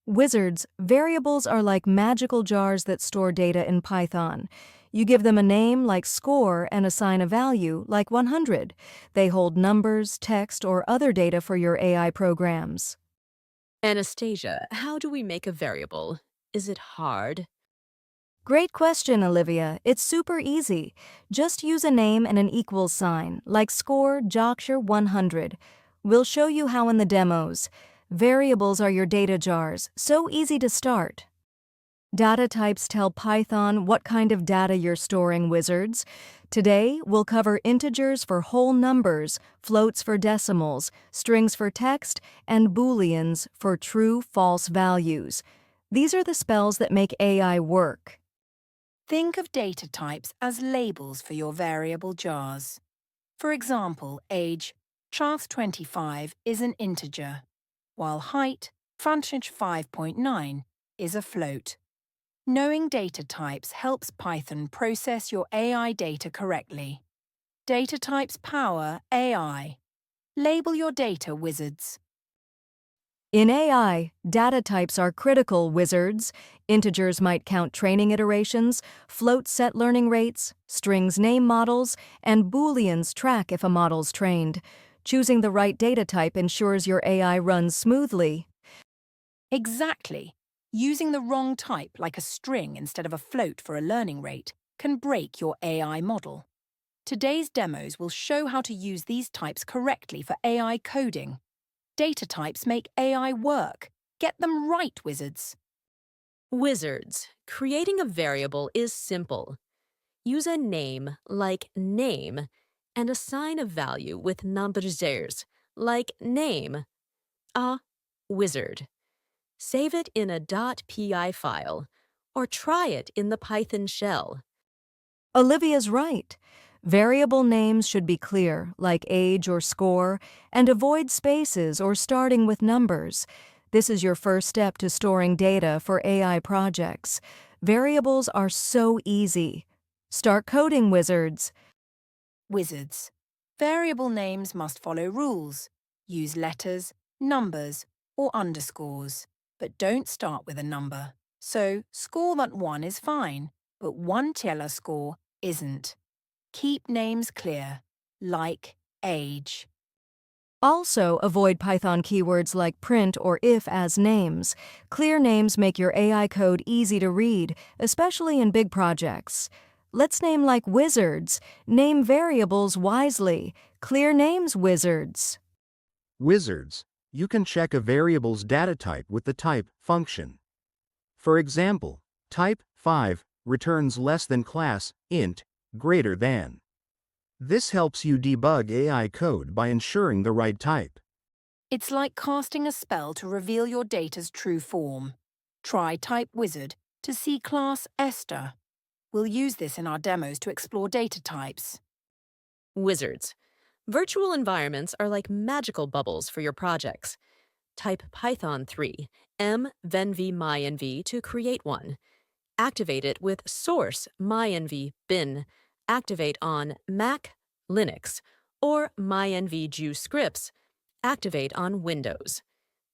Wizards, variables are like magical jars that store data in Python. You give them a name like score and assign a value like 100. They hold numbers, text, or other data for your AI programs. Anastasia, how do we make a variable? Is it hard? Great question, Olivia. It's super easy. Just use a name and an equals sign, like score Jockshire 100. We'll show you how in the demos. Variables are your data jars, so easy to start. Data types tell Python what kind of data you're storing, wizards. Today, we'll cover integers for whole numbers, floats for decimals, strings for text, and booleans for true-false values. These are the spells that make AI work. Think of data types as labels for your variable jars. For example, age, chars25 is an integer, while height, frontage 5.9, is a float. Knowing data types helps Python process your AI data correctly. Data types power AI. Label your data, wizards. In AI, data types are critical, wizards. Integers might count training iterations, floats set learning rates, strings name models, and booleans track if a model's trained. Choosing the right data type ensures your AI runs smoothly. Exactly. Using the wrong type, like a string instead of a float for a learning rate, can break your AI model. Today's demos will show how to use these types correctly for AI coding. Data types make AI work. Get them right, wizards. Wizards, creating a variable is simple. Use a name like name and assign a value with numbers like name. A wizard. Save it in a .py file or try it in the Python shell. Olivia's right. Variable names should be clear, like age or score, and avoid spaces or starting with numbers. This is your first step to storing data for AI projects. Variables are so easy. Start coding, wizards. Wizards. Variable names must follow rules. Use letters, numbers, or underscores. But don't start with a number. So, score.1 is fine, but 1 score isn't. Keep names clear, like age. Also, avoid Python keywords like print or if as names. Clear names make your AI code easy to read, especially in big projects. Let's name like wizards. Name variables wisely. Clear names, wizards. Wizards, you can check a variable's data type with the type function. For example, type 5 returns less than class int greater than. This helps you debug AI code by ensuring the right type. It's like casting a spell to reveal your data's true form. Try Type Wizard to see class Esther. We'll use this in our demos to explore data types. Wizards. Virtual environments are like magical bubbles for your projects. Type Python 3, m-venv-mynv to create one. Activate it with source mynv bin. Activate on Mac, Linux, or mynv-ju scripts. Activate on Windows.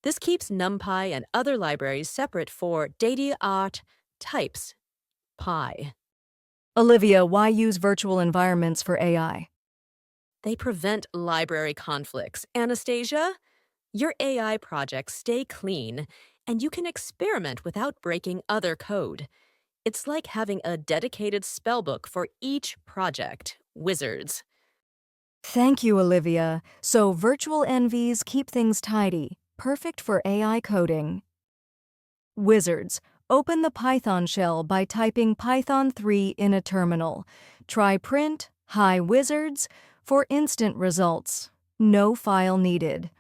This keeps NumPy and other libraries separate for DailyAIWizard types. Pi. Olivia, why use virtual environments for AI? They prevent library conflicts. Anastasia, your AI projects stay clean, and you can experiment without breaking other code. It's like having a dedicated spellbook for each project. Wizards. Thank you, Olivia. So virtual NVs keep things tidy, perfect for AI coding. Wizards. Open the Python shell by typing Python 3 in a terminal. Try print, hi wizards, for instant results. No file needed.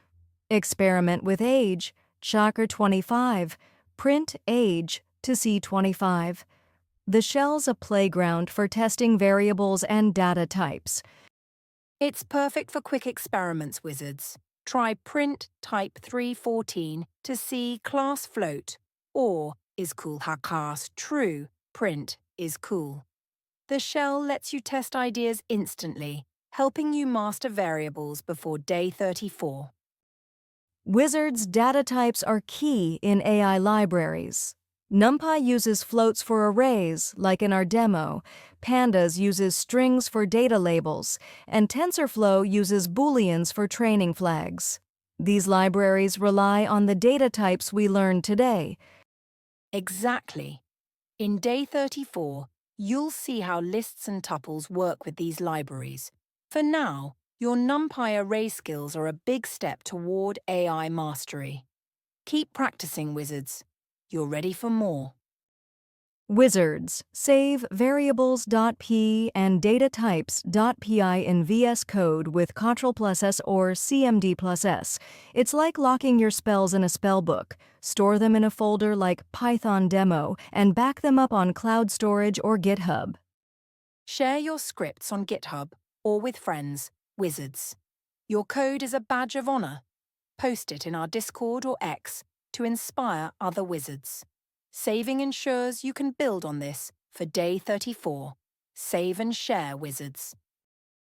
Experiment with age, Shocker25. Print age to see 25. The shell's a playground for testing variables and data types. It's perfect for quick experiments, wizards. Try print type 314 to see class float, or is cool class true, print is cool. The shell lets you test ideas instantly, helping you master variables before day 34. Wizards' data types are key in AI libraries. NumPy uses floats for arrays, like in our demo, Pandas uses strings for data labels, and TensorFlow uses booleans for training flags. These libraries rely on the data types we learned today. Exactly. In day 34, you'll see how lists and tuples work with these libraries. For now, your NumPy array skills are a big step toward AI mastery. Keep practicing, wizards. You're ready for more. Wizards, save variables.p and datatypes.py in VS Code with Ctrl+S or CMD+S. It's like locking your spells in a spellbook. Store them in a folder like Python demo and back them up on cloud storage or GitHub. Share your scripts on GitHub or with friends, wizards. Your code is a badge of honor. Post it in our Discord or X to inspire other wizards. Saving ensures you can build on this for day 34. Save and share, wizards.